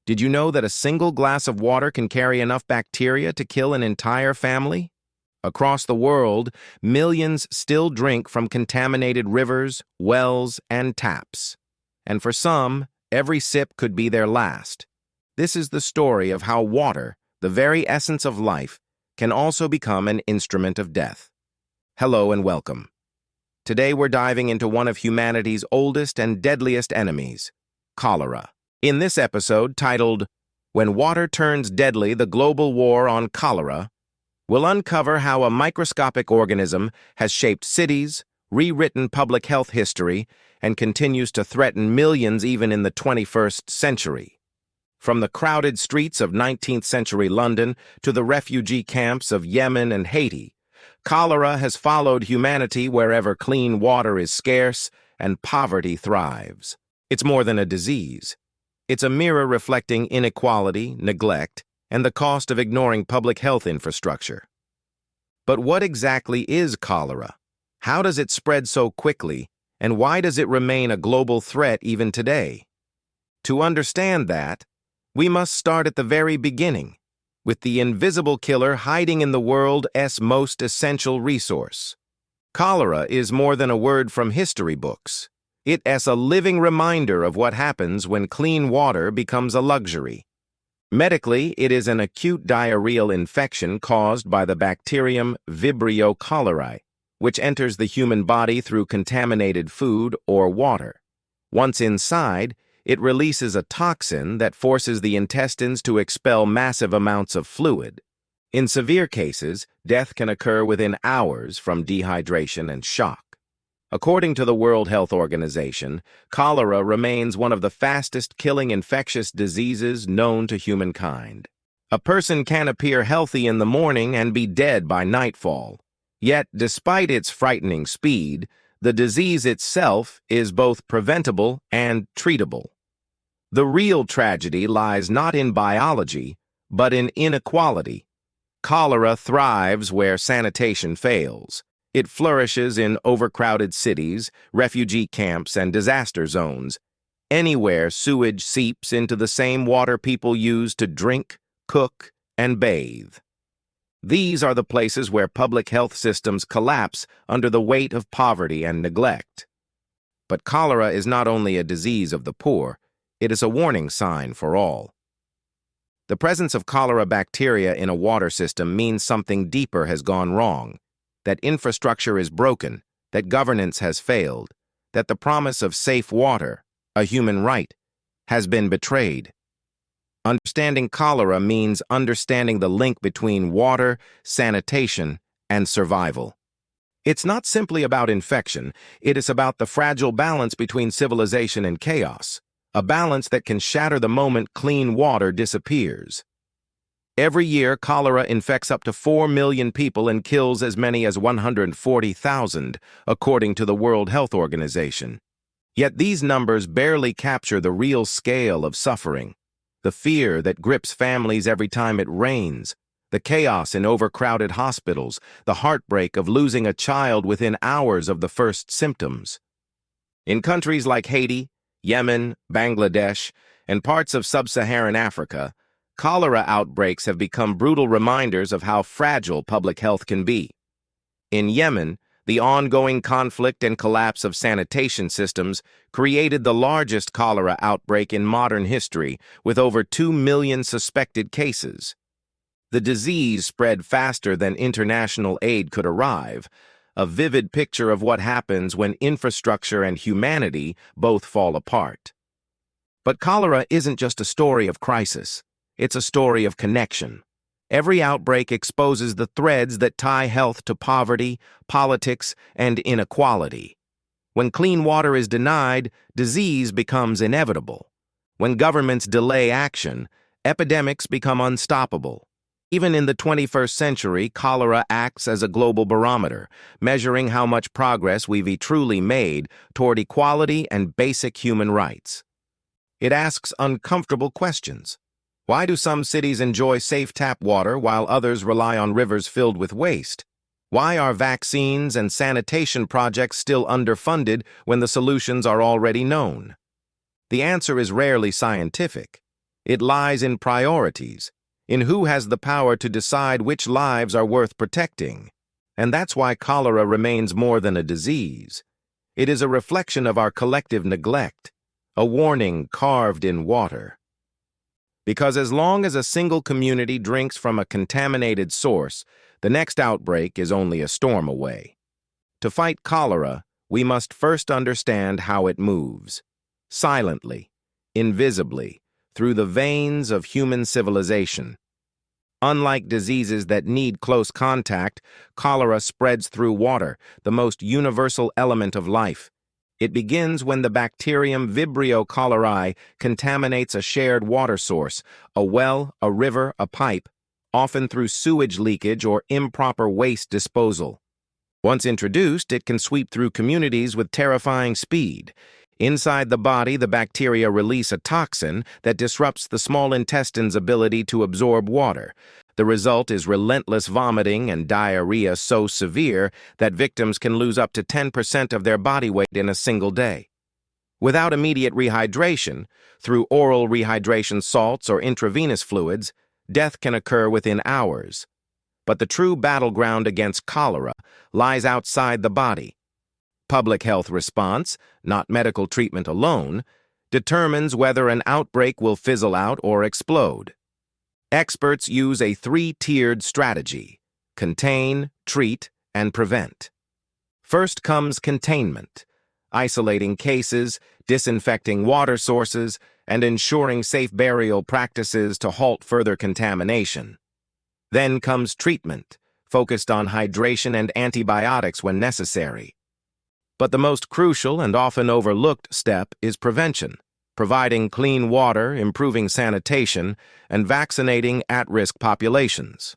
Did you know that a single glass of water can carry enough bacteria to kill an entire family? Across the world, millions still drink from contaminated rivers, wells, and taps. And for some, every sip could be their last. This is the story of how water, the very essence of life, can also become an instrument of death. Hello and welcome. Today we're diving into one of humanity's oldest and deadliest enemies, cholera. In this episode, titled, When Water Turns Deadly, the Global War on Cholera, we'll uncover how a microscopic organism has shaped cities, rewritten public health history, and continues to threaten millions even in the 21st century. From the crowded streets of 19th century London to the refugee camps of Yemen and Haiti, cholera has followed humanity wherever clean water is scarce and poverty thrives. It's more than a disease. It's a mirror reflecting inequality, neglect, and the cost of ignoring public health infrastructure. But what exactly is cholera? How does it spread so quickly, and why does it remain a global threat even today? To understand that, we must start at the very beginning, with the invisible killer hiding in the world's most essential resource. Cholera is more than a word from history books. It's a living reminder of what happens when clean water becomes a luxury. Medically, it is an acute diarrheal infection caused by the bacterium Vibrio cholerae, which enters the human body through contaminated food or water. Once inside, it releases a toxin that forces the intestines to expel massive amounts of fluid. In severe cases, death can occur within hours from dehydration and shock. According to the World Health Organization, cholera remains one of the fastest-killing infectious diseases known to humankind. A person can appear healthy in the morning and be dead by nightfall. Yet, despite its frightening speed, the disease itself is both preventable and treatable. The real tragedy lies not in biology, but in inequality. Cholera thrives where sanitation fails. It flourishes in overcrowded cities, refugee camps, and disaster zones. Anywhere sewage seeps into the same water people use to drink, cook, and bathe. These are the places where public health systems collapse under the weight of poverty and neglect. But cholera is not only a disease of the poor, it is a warning sign for all. The presence of cholera bacteria in a water system means something deeper has gone wrong. That infrastructure is broken, that governance has failed, that the promise of safe water, a human right, has been betrayed. Understanding cholera means understanding the link between water, sanitation, and survival. It's not simply about infection, it is about the fragile balance between civilization and chaos, a balance that can shatter the moment clean water disappears. Every year, cholera infects up to 4 million people and kills as many as 140,000, according to the World Health Organization. Yet these numbers barely capture the real scale of suffering, the fear that grips families every time it rains, the chaos in overcrowded hospitals, the heartbreak of losing a child within hours of the first symptoms. In countries like Haiti, Yemen, Bangladesh, and parts of sub-Saharan Africa, cholera outbreaks have become brutal reminders of how fragile public health can be. In Yemen, the ongoing conflict and collapse of sanitation systems created the largest cholera outbreak in modern history, with over 2 million suspected cases. The disease spread faster than international aid could arrive, a vivid picture of what happens when infrastructure and humanity both fall apart. But cholera isn't just a story of crisis. It's a story of connection. Every outbreak exposes the threads that tie health to poverty, politics, and inequality. When clean water is denied, disease becomes inevitable. When governments delay action, epidemics become unstoppable. Even in the 21st century, cholera acts as a global barometer, measuring how much progress we've truly made toward equality and basic human rights. It asks uncomfortable questions. Why do some cities enjoy safe tap water while others rely on rivers filled with waste? Why are vaccines and sanitation projects still underfunded when the solutions are already known? The answer is rarely scientific. It lies in priorities, in who has the power to decide which lives are worth protecting. And that's why cholera remains more than a disease. It is a reflection of our collective neglect, a warning carved in water. Because as long as a single community drinks from a contaminated source, the next outbreak is only a storm away. To fight cholera, we must first understand how it moves. Silently, invisibly, through the veins of human civilization. Unlike diseases that need close contact, cholera spreads through water, the most universal element of life. It begins when the bacterium Vibrio cholerae contaminates a shared water source, a well, a river, a pipe, often through sewage leakage or improper waste disposal. Once introduced, it can sweep through communities with terrifying speed. Inside the body, the bacteria release a toxin that disrupts the small intestine's ability to absorb water. The result is relentless vomiting and diarrhea so severe that victims can lose up to 10% of their body weight in a single day. Without immediate rehydration, through oral rehydration salts or intravenous fluids, death can occur within hours. But the true battleground against cholera lies outside the body. Public health response, not medical treatment alone, determines whether an outbreak will fizzle out or explode. Experts use a three-tiered strategy: contain, treat, and prevent. First comes containment, isolating cases, disinfecting water sources, and ensuring safe burial practices to halt further contamination. Then comes treatment, focused on hydration and antibiotics when necessary. But the most crucial and often overlooked step is prevention, providing clean water, improving sanitation, and vaccinating at-risk populations.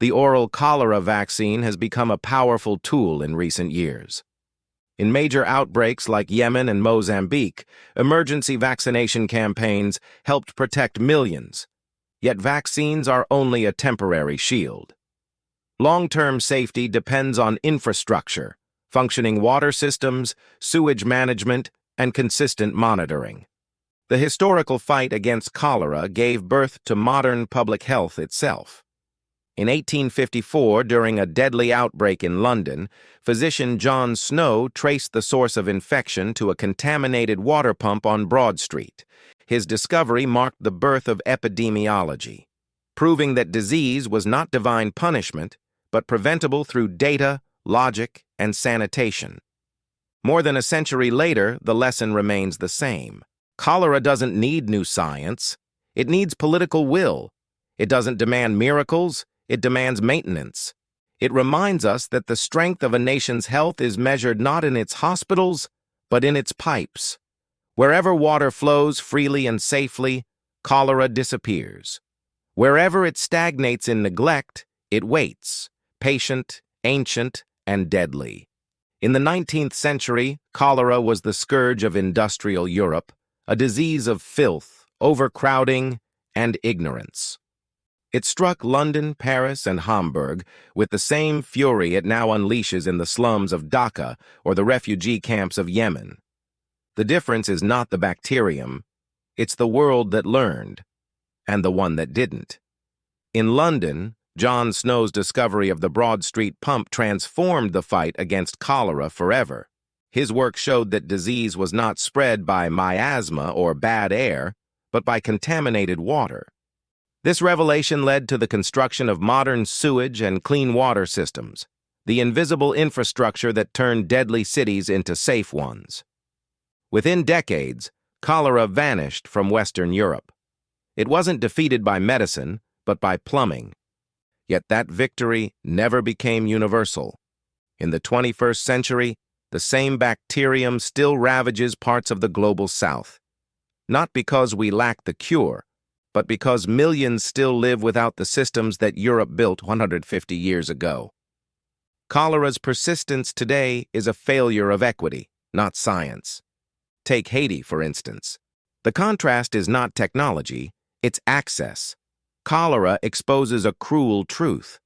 The oral cholera vaccine has become a powerful tool in recent years. In major outbreaks like Yemen and Mozambique, emergency vaccination campaigns helped protect millions. Yet vaccines are only a temporary shield. Long-term safety depends on infrastructure, functioning water systems, sewage management, and consistent monitoring. The historical fight against cholera gave birth to modern public health itself. In 1854, during a deadly outbreak in London, physician John Snow traced the source of infection to a contaminated water pump on Broad Street. His discovery marked the birth of epidemiology, proving that disease was not divine punishment, but preventable through data, logic, and sanitation. More than a century later, the lesson remains the same. Cholera doesn't need new science. It needs political will. It doesn't demand miracles. It demands maintenance. It reminds us that the strength of a nation's health is measured not in its hospitals, but in its pipes. Wherever water flows freely and safely, cholera disappears. Wherever it stagnates in neglect, it waits, patient, ancient, and deadly. In the 19th century, cholera was the scourge of industrial Europe, a disease of filth, overcrowding, and ignorance. It struck London, Paris, and Hamburg with the same fury it now unleashes in the slums of Dhaka or the refugee camps of Yemen. The difference is not the bacterium, it's the world that learned, and the one that didn't. In London, John Snow's discovery of the Broad Street pump transformed the fight against cholera forever. His work showed that disease was not spread by miasma or bad air, but by contaminated water. This revelation led to the construction of modern sewage and clean water systems, the invisible infrastructure that turned deadly cities into safe ones. Within decades, cholera vanished from Western Europe. It wasn't defeated by medicine, but by plumbing. Yet that victory never became universal. In the 21st century, the same bacterium still ravages parts of the global south. Not because we lack the cure, but because millions still live without the systems that Europe built 150 years ago. Cholera's persistence today is a failure of equity, not science. Take Haiti, for instance. The contrast is not technology, it's access. Cholera exposes a cruel truth.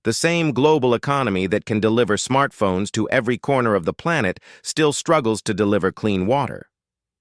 The same global economy that can deliver smartphones to every corner of the planet still struggles to deliver clean water.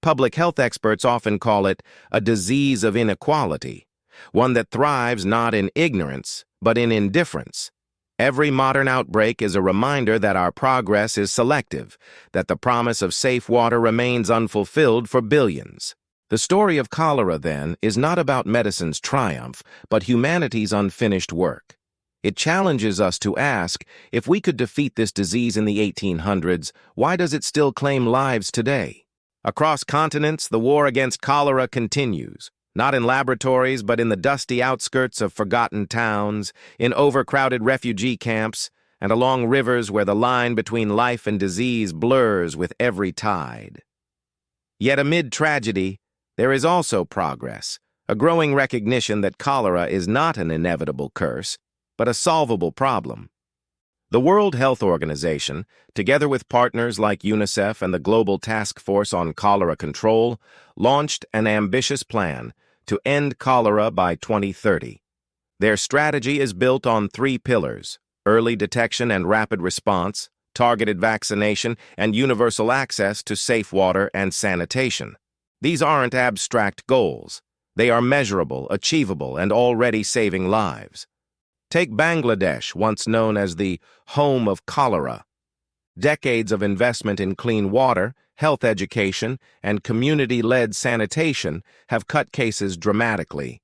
Public health experts often call it a disease of inequality, one that thrives not in ignorance, but in indifference. Every modern outbreak is a reminder that our progress is selective, that the promise of safe water remains unfulfilled for billions. The story of cholera, then, is not about medicine's triumph, but humanity's unfinished work. It challenges us to ask, if we could defeat this disease in the 1800s, why does it still claim lives today? Across continents, the war against cholera continues, not in laboratories, but in the dusty outskirts of forgotten towns, in overcrowded refugee camps, and along rivers where the line between life and disease blurs with every tide. Yet amid tragedy, there is also progress, a growing recognition that cholera is not an inevitable curse, but a solvable problem. The World Health Organization, together with partners like UNICEF and the Global Task Force on Cholera Control, launched an ambitious plan to end cholera by 2030. Their strategy is built on three pillars: early detection and rapid response, targeted vaccination, and universal access to safe water and sanitation. These aren't abstract goals. They are measurable, achievable, and already saving lives. Take Bangladesh, once known as the home of cholera. Decades of investment in clean water, health education, and community-led sanitation have cut cases dramatically.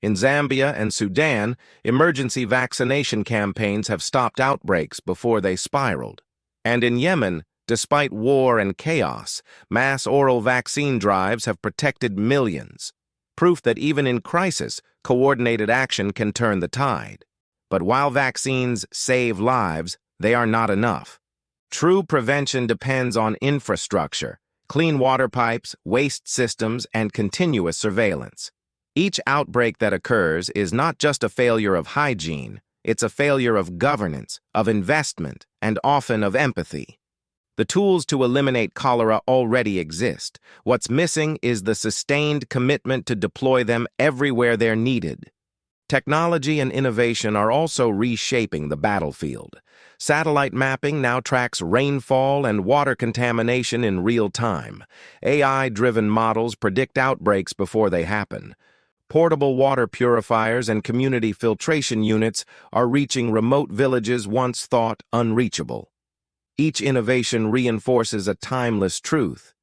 In Zambia and Sudan, emergency vaccination campaigns have stopped outbreaks before they spiraled. And in Yemen, despite war and chaos, mass oral vaccine drives have protected millions. Proof that even in crisis, coordinated action can turn the tide. But while vaccines save lives, they are not enough. True prevention depends on infrastructure, clean water pipes, waste systems, and continuous surveillance. Each outbreak that occurs is not just a failure of hygiene, it's a failure of governance, of investment, and often of empathy. The tools to eliminate cholera already exist. What's missing is the sustained commitment to deploy them everywhere they're needed. Technology and innovation are also reshaping the battlefield. Satellite mapping now tracks rainfall and water contamination in real time. AI-driven models predict outbreaks before they happen. Portable water purifiers and community filtration units are reaching remote villages once thought unreachable. Each innovation reinforces a timeless truth,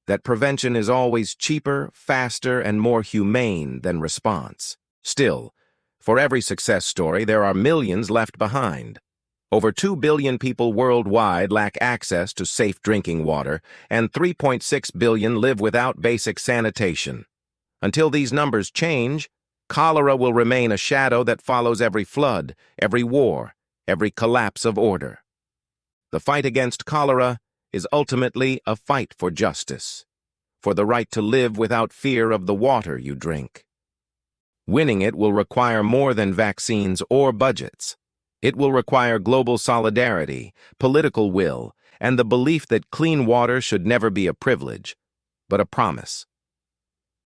that prevention is always cheaper, faster, and more humane than response. Still, for every success story, there are millions left behind. Over 2 billion people worldwide lack access to safe drinking water, and 3.6 billion live without basic sanitation. Until these numbers change, cholera will remain a shadow that follows every flood, every war, every collapse of order. The fight against cholera is ultimately a fight for justice, for the right to live without fear of the water you drink. Winning it will require more than vaccines or budgets. It will require global solidarity, political will, and the belief that clean water should never be a privilege, but a promise.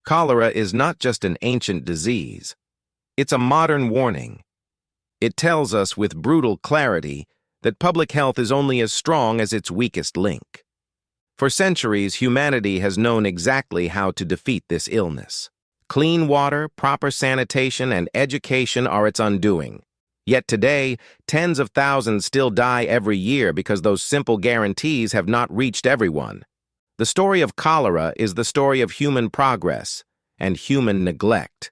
Cholera is not just an ancient disease. It's a modern warning. It tells us with brutal clarity that public health is only as strong as its weakest link. For centuries, humanity has known exactly how to defeat this illness. Clean water, proper sanitation, and education are its undoing. Yet today, tens of thousands still die every year because those simple guarantees have not reached everyone. The story of cholera is the story of human progress and human neglect.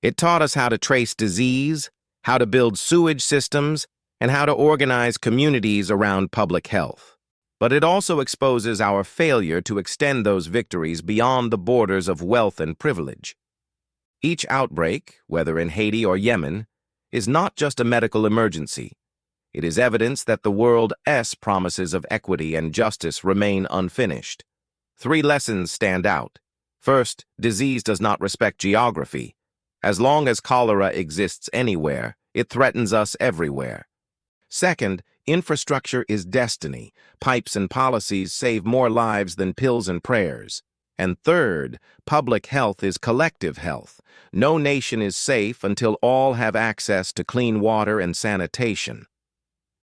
It taught us how to trace disease, how to build sewage systems, and how to organize communities around public health. But it also exposes our failure to extend those victories beyond the borders of wealth and privilege. Each outbreak, whether in Haiti or Yemen, is not just a medical emergency. It is evidence that the world's promises of equity and justice remain unfinished. 3 lessons stand out. First, disease does not respect geography. As long as cholera exists anywhere, it threatens us everywhere. Second, infrastructure is destiny. Pipes and policies save more lives than pills and prayers. And third, public health is collective health. No nation is safe until all have access to clean water and sanitation.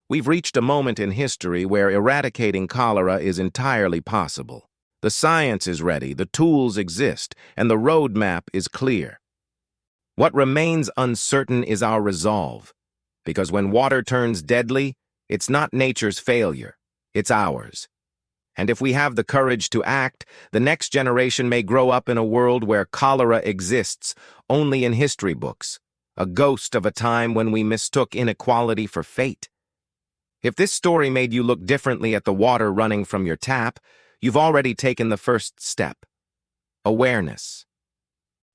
We've reached a moment in history where eradicating cholera is entirely possible. The science is ready, the tools exist, and the roadmap is clear. What remains uncertain is our resolve, because when water turns deadly, it's not nature's failure, it's ours. And if we have the courage to act, the next generation may grow up in a world where cholera exists only in history books, a ghost of a time when we mistook inequality for fate. If this story made you look differently at the water running from your tap, you've already taken the first step. Awareness.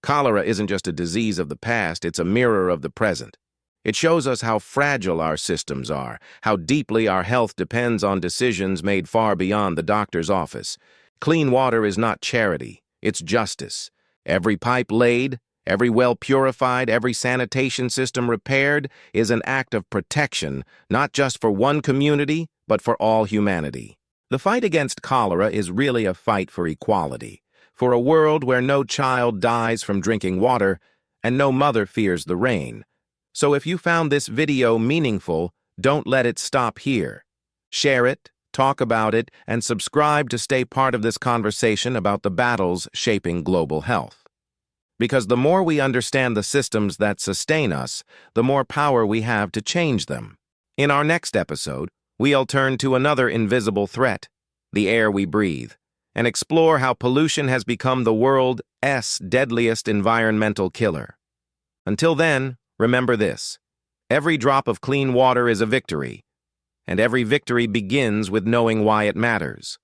Cholera isn't just a disease of the past, it's a mirror of the present. It shows us how fragile our systems are, how deeply our health depends on decisions made far beyond the doctor's office. Clean water is not charity, it's justice. Every pipe laid, every well purified, every sanitation system repaired is an act of protection, not just for one community, but for all humanity. The fight against cholera is really a fight for equality, for a world where no child dies from drinking water and no mother fears the rain. So if you found this video meaningful, don't let it stop here. Share it, talk about it, and subscribe to stay part of this conversation about the battles shaping global health. Because the more we understand the systems that sustain us, the more power we have to change them. In our next episode, we'll turn to another invisible threat, the air we breathe, and explore how pollution has become the world's deadliest environmental killer. Until then, remember this: every drop of clean water is a victory, and every victory begins with knowing why it matters.